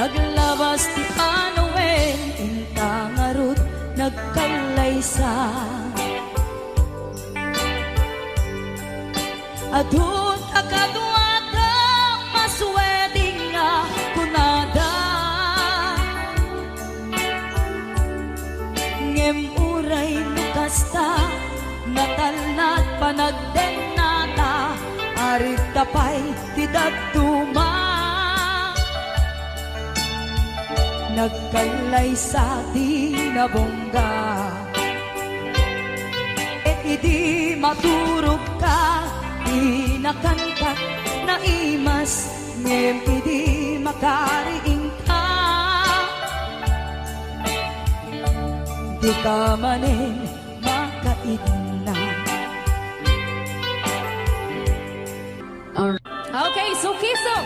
naglabas ti Anuel, intangarot nagkalaysa. Adun akaduada masweding nga kunada, ngem uray nukasta natalnat panagdenata, arit tapay ti dagduma, nagkalaysa ti nabongga. Et idi maturog ka, inakantak na imas, ngem idi makariing ka, di ka manin makaidna. Okay, Sukiso.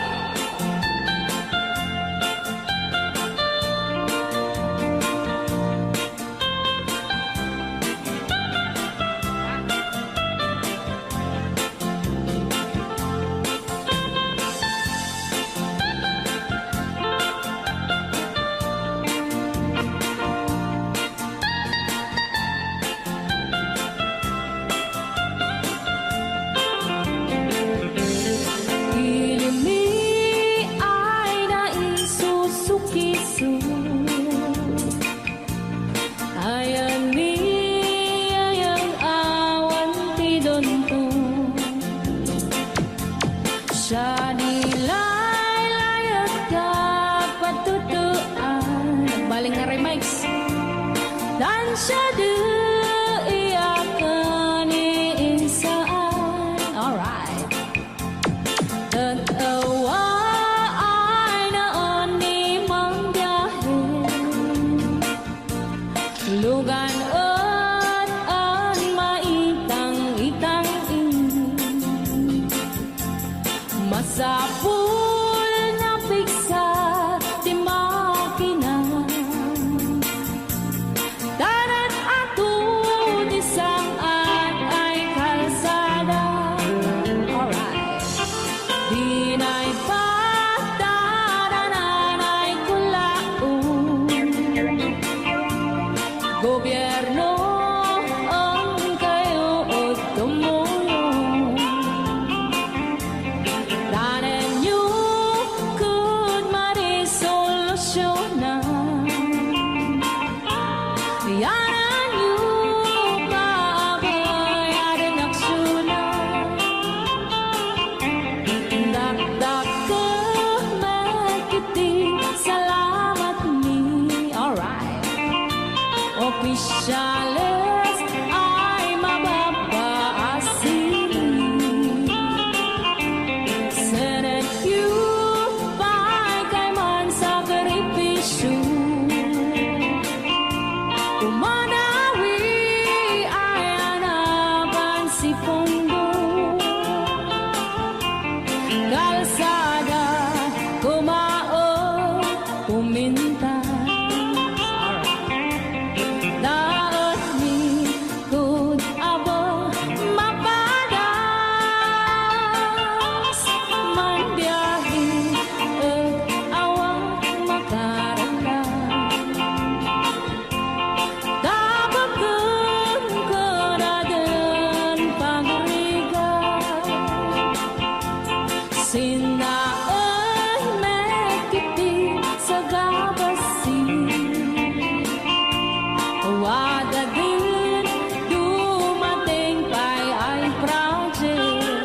Siya nilay-layat ka patutuan, Baling nga remix. dan siya iyakan iinsaan. Alright. Tatawa ay naon ni manggahin, lugan at ang maitang-itang masapul na piksa ti makina, darat ato di saan ay kalsada. Alright. Di na'y patadanan ay kulaon, gobyerno ang kayo o tumulong. Tanan nyo kud marisolusyonan, yanan nyo paaboy aring aksyonan. Dakdak ka magkiti, salamat ni. Alright. Opisyales ay mababaasin, Senate you pa'y kay man sakripisyo, umanawi ay anapan si Pondo, kalsada kumao puminta. Daot ni kud abo mapadas, manbiyahe at awang makaramdam. Dabagan ko na din pagrigan, sinaan mekiti sa gabasin. Wada din dumating pa'y ay project,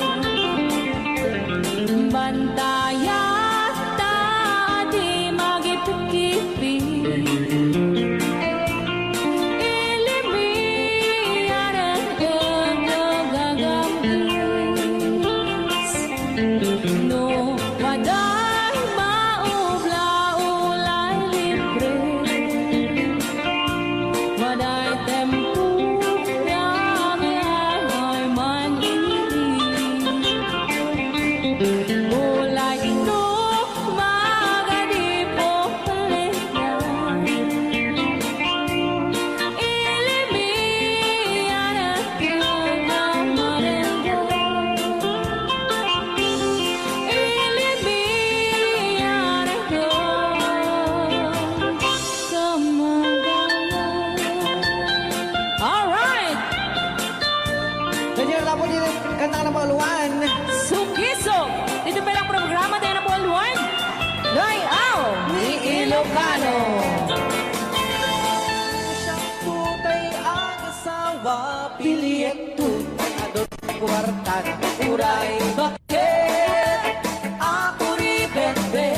bantayan ta di magipit-kipit, ilimihan ang gagambis. No waday maubla-ulay libre, waday tempo ay man ulay ito magadipo palitan, ilimihan at kagamarendan, ilimihan Ilocano. Siyang tutay ang asawa, piliin tutay adot kwarta na uray. Bakit ako ribende?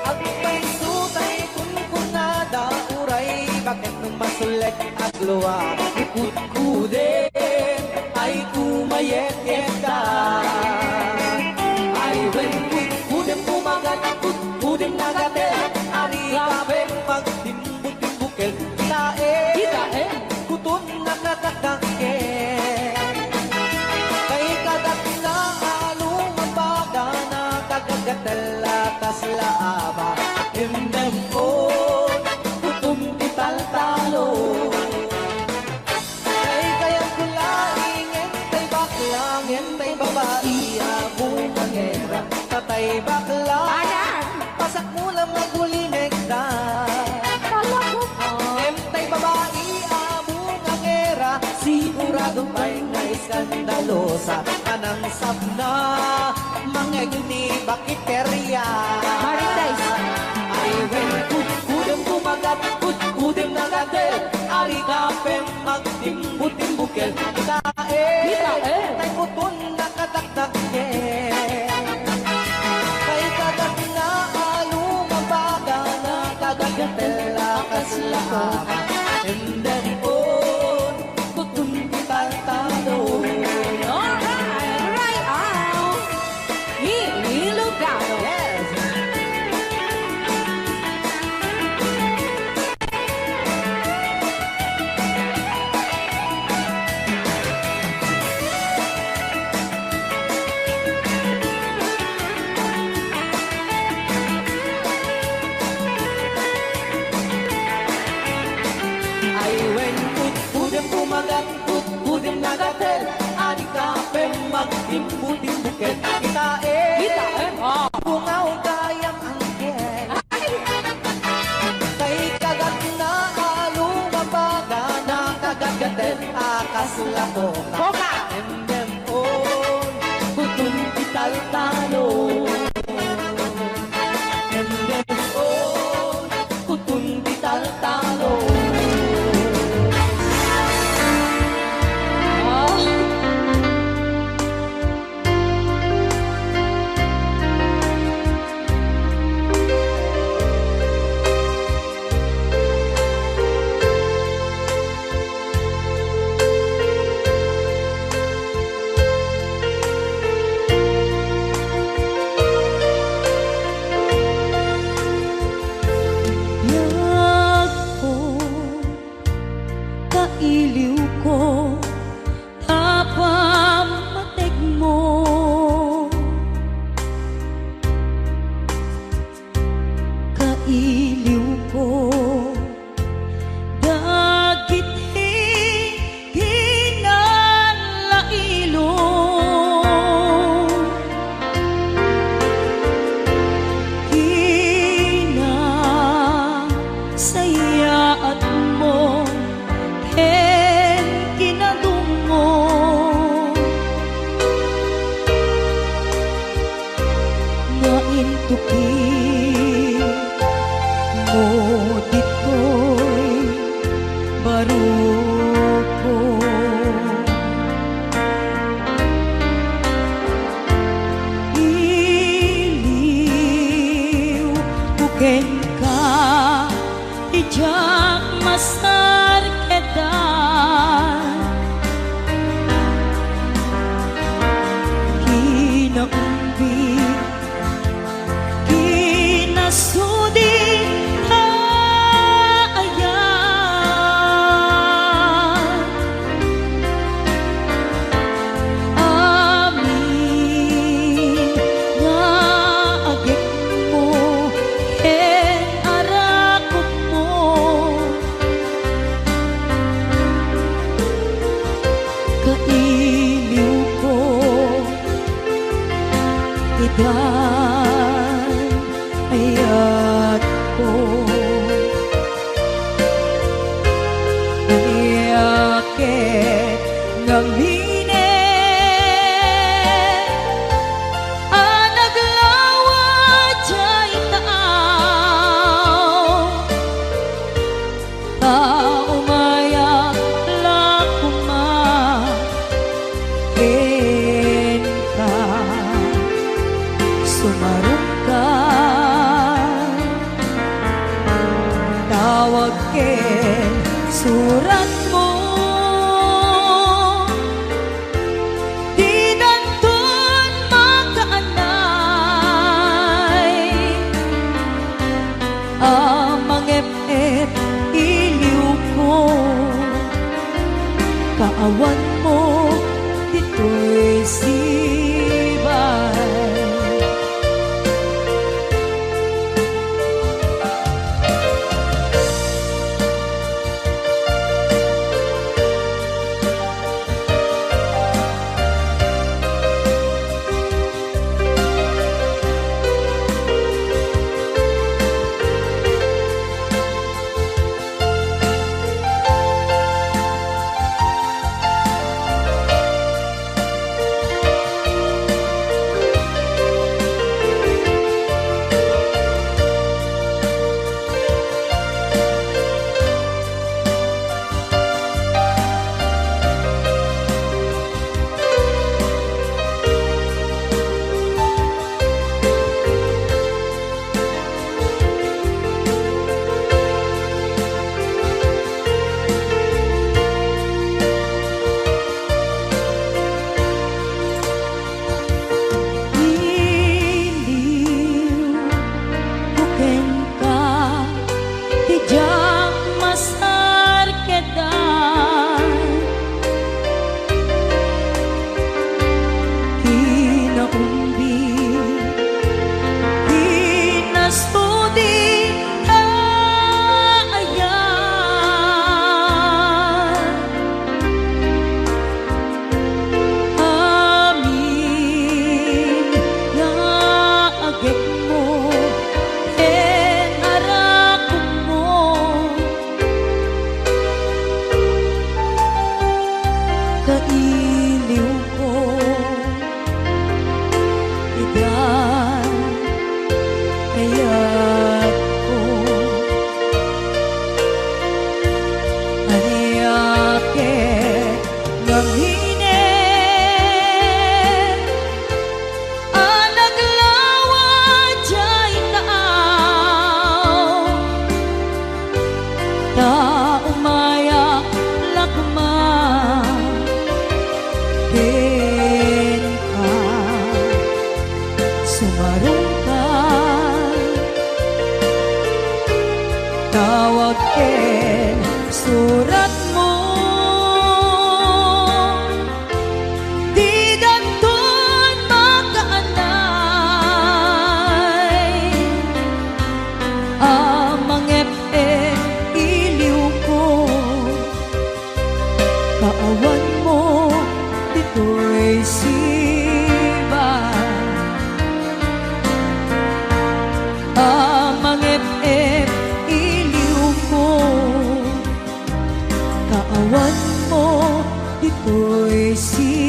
At may tutay kung kunada uray. Bakit nung masulit at luwa, ikut-kudin ay kumayet-yet ka. Ay when kudem kumagat, kudem nagatel, ari kapeng magtimbuk-timbukel, Kitae. kutun nakatatakin. Kay kagat na along mabaga na kagagatel atas laaba. Hindem ko, kutum ital-talo. Kay kayang kulaing, entay baklang, entay babae, abong mangera. Tatay bakla, pasak mo lang magulinig na. Entay babae, abong mangera, siguradong may nga iskandalosa. Anang sabna, mangegni bakiterya. Marites. Ay, when kudem kumagat, kudem nagadel, ari kapeng magtimbut-timbukel. Kitae, tay putun nakataktakin. Kay kagat na alumabaga na kagagatela kaslahaba. And then on, kutun kital-talo. Alright, right out. Ilocano. Yes! Ay when kudem kumagat, kudem nagatel, ari kapeng magtimbu-timbukel. Kitae, bungaw kayang angkin. Kay kagat na alumabaga na kagagatel akas lapoka. Poka. Endem on, kutun ital-talo. Endem on, kutun ital-talo. Yak ko, kailiw ko, tapamatig mo. Kailiw ko, dagit hinalailo. Sayat mo, ken kinadungo. Nga intuki mo dito'y baruko. Iliw buken ka, ijak masar kedan. Kinaumbi, kinasudi ayan. Amin nga agik mo, en arakot mo. Kailiw ko, idan ayat ko. Iyakit ng hinit, anaglawa jay taan. kaawan mo dito'y sibay. Kailiw ko, igan, kaya't ko, aniyake, ng hinin, anaglawa, diya'y taaw, taumaya, lakma, ken ka, sumarong ka, tawag ken surat mo, di danton makaanay, amang iliw ko, kaawan mo dito'y sibay. Amang iliw ko, kaawan mo dito'y sibay.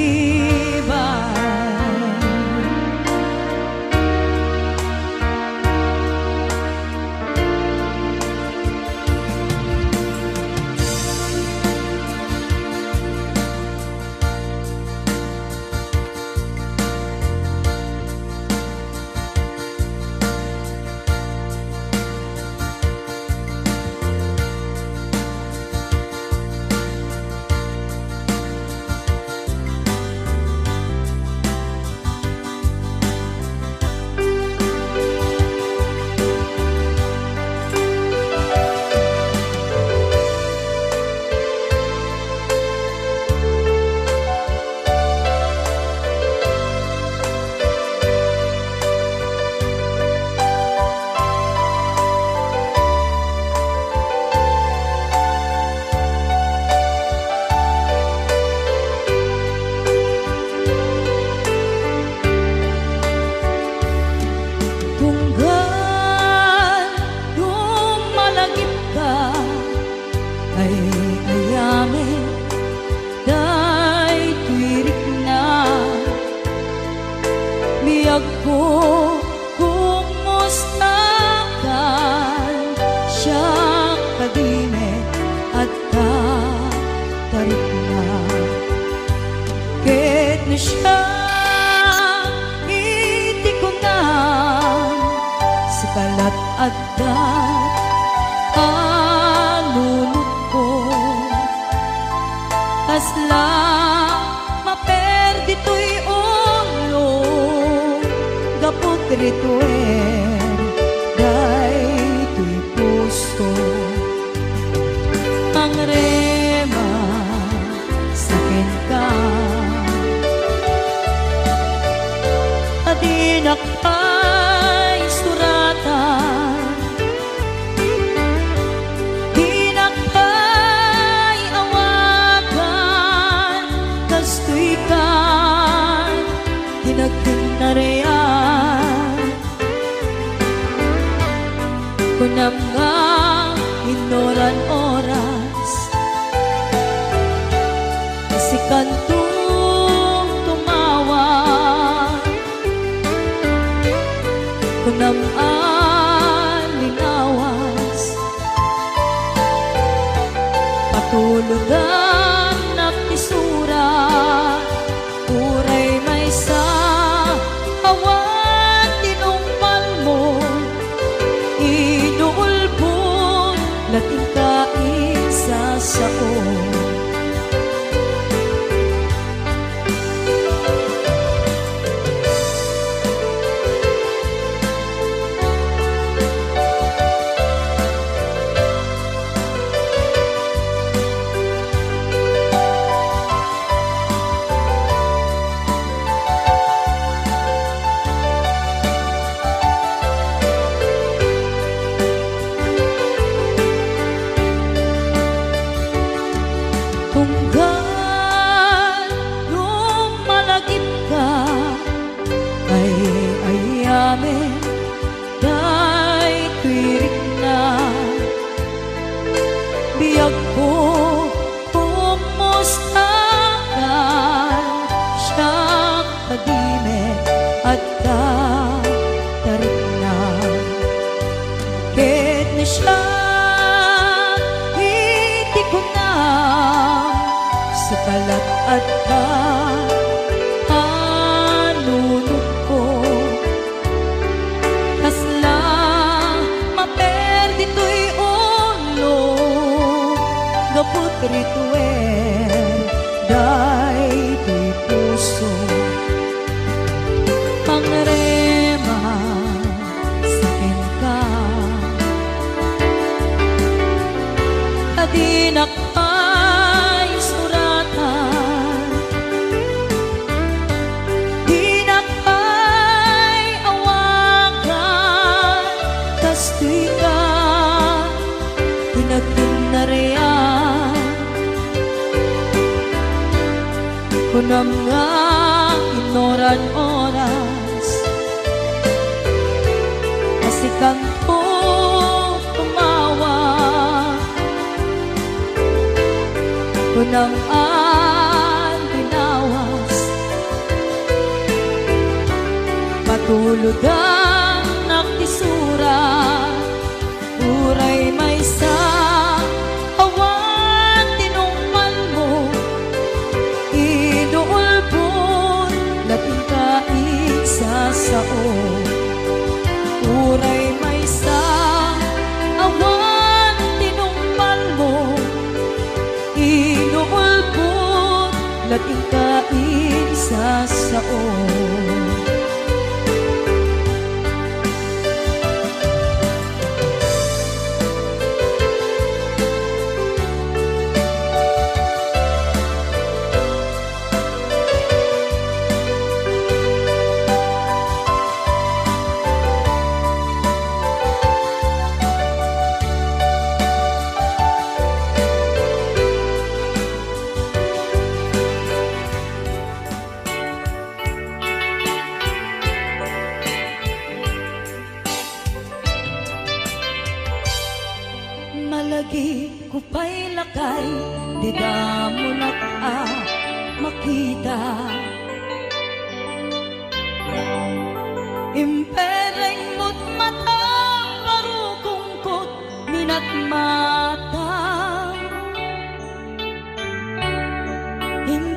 Ay ayame, day tuwirik na, biyag ko kumusta kan, siya kadime at tarik na, ket na siya iti ko na, sikalat at kasla maperdi to'y ulo, gapot rituer, day to'y puso, ang rema sa Adinak ay suratan, dinak ay awakan, kastoy kan dinagkinarian. Kunam nga inoran oras, si kantong tumawa. Kunam alinawas, patulugan nakisura, uray may sa awan tinungpal mo, inuulpon lating kaisa sao. Tunggal lumalagip ka ay ayamin, day tuwirik na biyag ko kumusta ka, siyang kadimit at katarik na. Ket na siya hindi ko na sa kalat at kanunod ko, kasla maperdi to'y ulo, gapot rituel, day to'y puso. Pangrema sakin ka, adinak ay suratan, dinak ay awakan, kastoy ka dinagkinarian. Kunam nga inoran oras, kasi kanto tumawa. Kunang alinawas, patulugang nakisura, uray may sa awan tinungpal mo, inuulpon lating kaisa sao. Uray may sa awan tinungpal mo, inuulpon lating kaisa sao. Malagi ko pa'y lakay, di damo makita. Impereng mo't mata, marukungkot minat mata.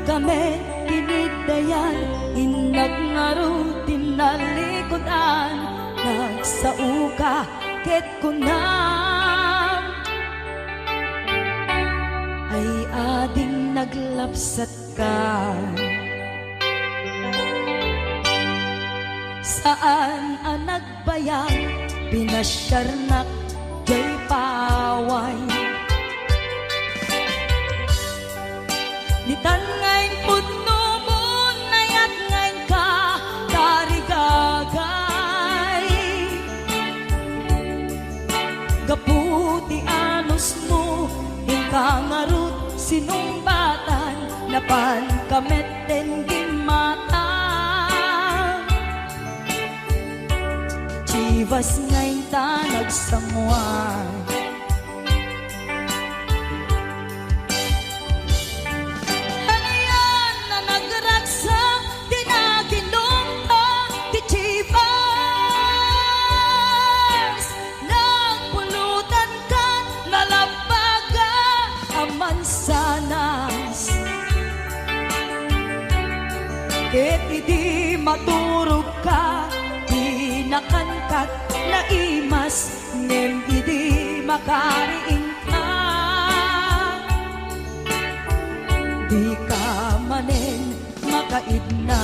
Kame tinigdayan, inag ngaro tinalikodan, nagsauka ket kunam ay ading naglapsat ka. Saan ang nagbayag, pinasyarnak jay paway. Nitan ngayon putno mo, nayat ngayon ka, tariga pan kameten gimata Chivas ngay tanag samuan Hanayan na nagragsak tinaginumta ti Chivas Nagpulutan ka nalabaga amansanas Ket idi maturog ka Pinakankat na imas Ngem idi makariing ka Di ka manen makaidna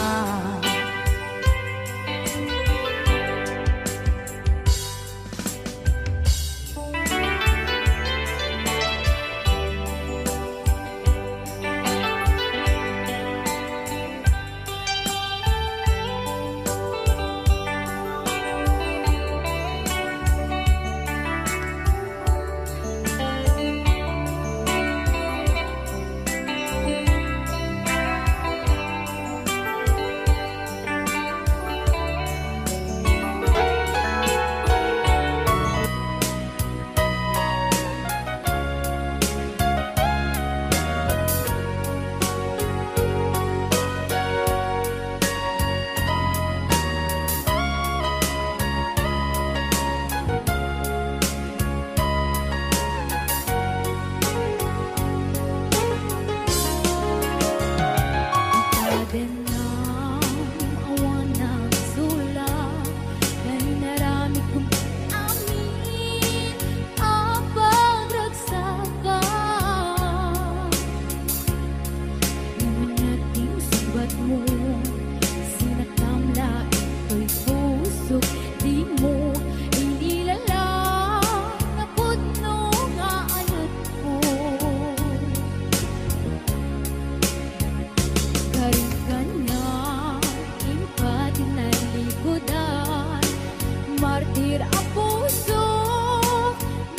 Martir ang puso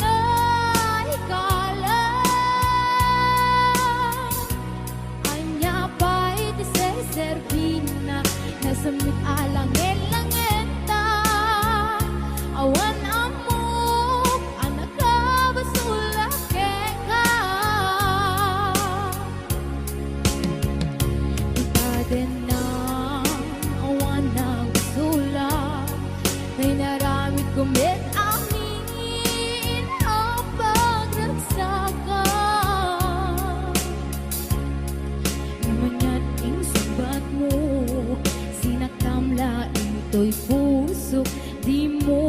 na ikalan Anya pa'y tiseservina Nasamit alang elangenta Awan amok anak ka basula keka Ikaden na awan na basula May naramit kumit amin ang pagragsakan Manyating sabat mo Sinaktamla ito'y puso Di mo